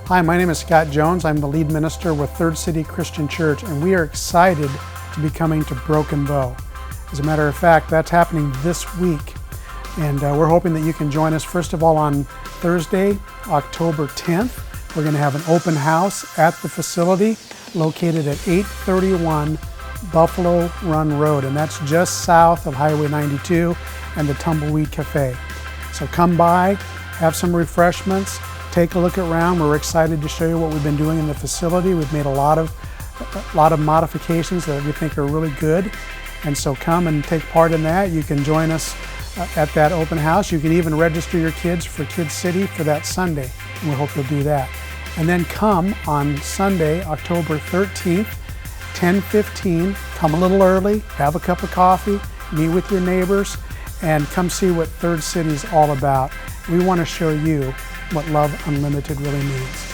Hi, my name is Scott Jones. I'm the lead minister with Third City Christian Church, and we are excited to be coming to Broken Bow. As a matter of fact, that's happening this week, and we're hoping that you can join us first of all on Thursday, October 10th. We're going to have an open house at the facility located at 831 Buffalo Run Road, and that's just south of Highway 92 and the Tumbleweed Cafe. So come by, have some refreshments, take a look around. We're excited to show you what we've been doing in the facility. We've made a lot of modifications that we think are really good, and so come and take part in that. You can join us at that open house. You can even register your kids for Kids City for that Sunday, and we hope you'll do that. And then come on Sunday, October 13th, 10:15. Come a little early, have a cup of coffee, meet with your neighbors, and come see what Third City is all about. We want to show you what Love Unlimited really means.